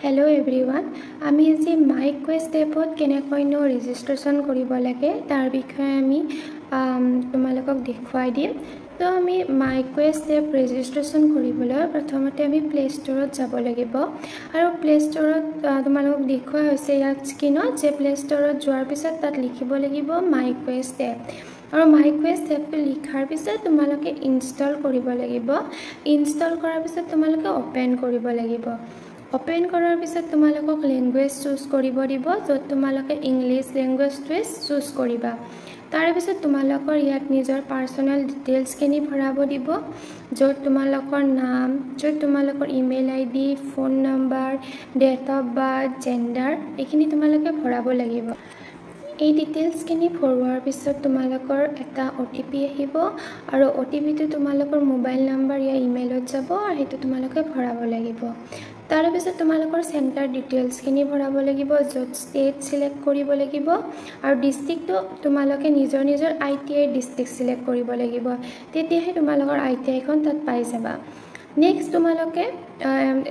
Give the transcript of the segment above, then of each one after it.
Hello everyone, আমি আজি MyQuest এপত কেনেকৈনো ৰেজিষ্ট্ৰেচন কৰিব লাগে তাৰ বিষয়ে আমি তোমালোকক দেখুৱাই দিম। তো আমি MyQuest এপ ৰেজিষ্ট্ৰেচন কৰিবলৈ প্ৰথমতে আমি প্লে ষ্টৰত যাব লাগিব আৰু প্লে ষ্টৰত তোমালোকক দেখুওৱা হৈছে ইয়াত স্ক্ৰীনত যে প্লে ষ্টৰত যোৱাৰ পিছত তাত লিখিব লাগিব MyQuest এপ আৰু MyQuest এপটো লিখাৰ পিছত তোমালোকে ইনষ্টল কৰিব লাগিব। ইনষ্টল কৰাৰ পিছত তোমালোকে ওপেন কৰিব লাগিব। ওপেন কৰাৰ পিছত তোমালোকক ল্যাঙ্গুৱেজ চুজ কৰিব দিব য'ত তোমালোকে ইংলিছ ল্যাঙ্গুৱেজটোৱে চুজ কৰিবা। তাৰ পিছত তোমালোকৰ ইয়াত নিজৰ পাৰ্সোনাল ডিটেইলছখিনি ভৰাব দিব য'ত তোমালোকৰ নাম, য'ত তোমালোকৰ email ID, phone number, date of birth, gender এইখিনি তোমালোকে ভৰাব লাগিব। এই ডিটেইলছখিনি ভৰোৱাৰ পিছত তোমালোকৰ এটা OTP আহিব আৰু OTPটো তোমালোকৰ মোবাইল নাম্বাৰ या ইমেইলত যাব আৰু হেতু তোমালোকে ভৰাব লাগিব। তাৰ পিছত তোমালোকৰ সেন্টাৰ ডিটেইলছখিনি ভৰাব লাগিব য'ত ষ্টেট সিলেক্ট কৰিব লাগিব আৰু ডিস্ট্ৰিক্টটো তোমালোকে নিজৰ ITI ডিস্ট্ৰিক্ট সিলেক্ট কৰিব লাগিব। তেতিয়াহে তোমালোকৰ ITI খন তাত পাই যাবা। নেক্সট তোমালোকে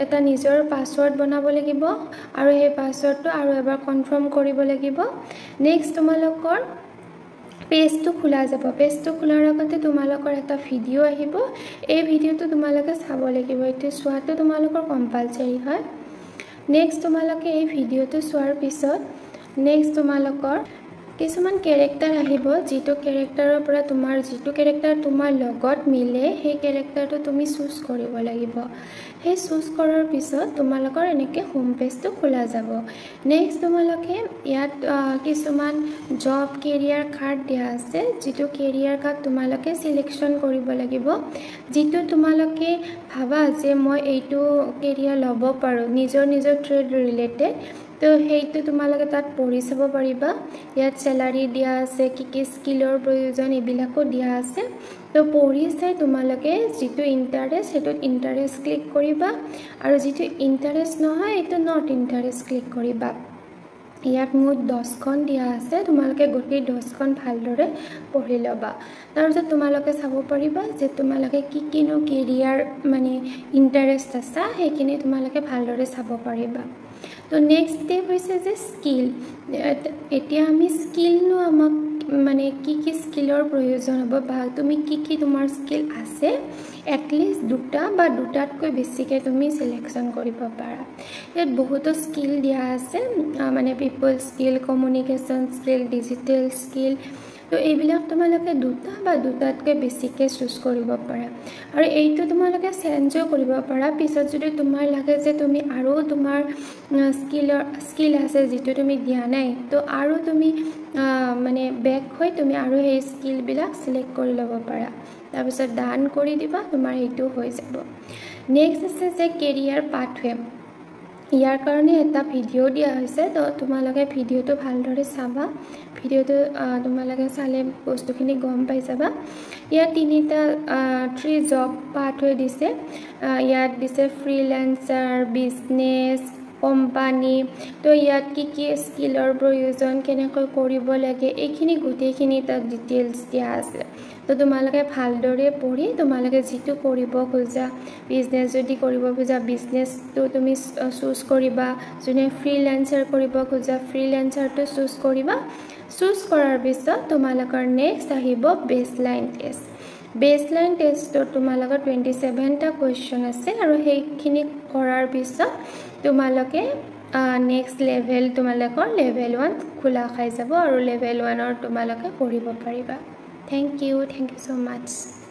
এটা নিজৰ পাসওয়াৰ্ড বনাব লাগিব আৰু এই পাসওয়াৰ্ডটো আৰু এবাৰ কনফাৰ্ম কৰিব লাগিব। নেক্সট তোমালোকৰ পেজটো খোলা যাব। পেজটো খোলাৰ আগতে তোমালোকৰ এটা ভিডিও আহিব। এই ভিডিওটো তোমালোকে চাব লাগিব। এটো চোৱাটো তোমালোকৰ কম্পালসৰি হয়। নেক্সট তোমালোকে এই ভিডিওটো চোৱাৰ পিছত নেক্সট তোমালোকৰ কিছুমান ক্যাৰেক্টাৰ আহিব যেটো ক্যাৰেক্টাৰৰ পৰা তোমাৰ যেটো ক্যাৰেক্টাৰ তোমাৰ লগত মিলে সেই ক্যাৰেক্টাৰটো তুমি চুজ কৰিব লাগিব। সেই চুজ কৰাৰ পিছত তোমালোকৰ এনেকে হোম পেজটো খোলা যাব। নেক্সট তোমালোকে ইয়াত কিছুমান জব কেৰিয়াৰ কাৰ্ড দিয়া আছে যেটো কেৰিয়াৰ কাৰ্ড তোমালোকে সিলেকশন কৰিব লাগিব যেটো তোমালোকে ভাবা যে মই এইটো কেৰিয়াৰ ল'ব পাৰো নিজৰ ট্ৰেড ৰিলেটেড। তো হেইটো তোমালোকে তাত পঢ়ি চাব পাৰিবা। ইয়াত স্যালাৰি দিয়া আছে, কি স্কিলৰ প্ৰয়োজন এইবিলাকো দিয়া আছে। তো পঢ়ি চাই তোমালোকে যেটো ইন্টাৰেষ্ট হেতুত ইন্টাৰেষ্ট ক্লিক কৰিবা আৰু যেটো ইন্টাৰেষ্ট নহয় এটো নট ইন্টাৰেষ্ট ক্লিক কৰিবা। ইয়াত মুঠ 10খন দিয়া আছে। তোমালোকে গোটেই 10খন ভালদৰে পঢ়ি লবা। তাৰ পিছত তোমালোকে চাব পাৰিবা যে তোমালোকে কিনো কেৰিয়াৰ মানে ইন্টাৰেষ্ট আছে সেইখিনি তোমালোকে ভালদৰে চাব পাৰিবা। তো নেক্সট স্টেপ হৈছে যে স্কিল। এতিয়া আমি স্কিলনো আমাক মানে কি স্কিলৰ প্ৰয়োজন হ'ব বা তুমি কি তোমাৰ স্কিল আছে এটলিষ্ট দুটা বা দুটাতকৈ বেছিকে তুমি সিলেকশন কৰিব পাৰা। ইয়াত বহুতো স্কিল দিয়া আছে মানে people skill, communication skill, digital skill. তো এইবিলাক তোমালোকে দুটা বা দুটাতকৈ বেছিকে চুজ কৰিব পাৰা আৰু এইটো তোমালোকে চেঞ্জো কৰিব পাৰা। পিছত যদি তোমাৰ লাগে যে তুমি আৰু তোমাৰ স্কিল আছে যেটো তুমি দিয়া নাই তো আৰু তুমি মানে বেক হৈ তুমি আৰু এই স্কিল বিলাক সিলেক্ট কৰি ল'ব পাৰা। তাৰ পিছত ডান কৰি দিবা তোমাৰ এইটো হৈ যাব। নেক্সট আছে যে কেৰিয়াৰ পাথৱে। ইয়াৰ কাৰণে এটা ভিডিও দিয়া হৈছে তো তোমালোকে ভিডিওটো ভালদৰে চাবা। ভিডিওটো তোমালোকে চালে বস্তুখিনি গম পাই যাবা। ইয়াত তিনিটা 3 জব পাথৱে দিছে। ইয়াত দিছে ফ্ৰিল্যান্সাৰ, বিজনেস, কোম্পানী। তো ইয়াত কি স্কিলৰ প্ৰয়োজন কেনেকৈ কৰিব লাগে এইখিনি গোটেইখিনি তাত ডিটেইলছ দিয়া আছে। তো তোমালোকে ভালদৰে পঢ়ি তোমালোকে যেটো কৰিব খোজা বিজনেস যদি কৰিব খোজা বিজনেসটো তুমি চুজ কৰিবা। যদি ফ্ৰিল্যান্সাৰ কৰিব খোজা ফ্ৰিল্যান্সাৰটো চুজ কৰিবা। চুজ কৰাৰ পিছত তোমালোকৰ নেক্সট আহিব বেসলাইন টেষ্ট। বেসলাইন টেষ্টত তোমালোকৰ 27টা কোৱেশ্চন আছে আৰু সেইখিনি কৰাৰ পিছত তোমালোকে নেক্সট লেভেল তোমালোকৰ লেভেল 1 খোলা খাই যাব আৰু লেভেল 1ৰ তোমালোকে পঢ়িব পাৰিবা। Thank you so much.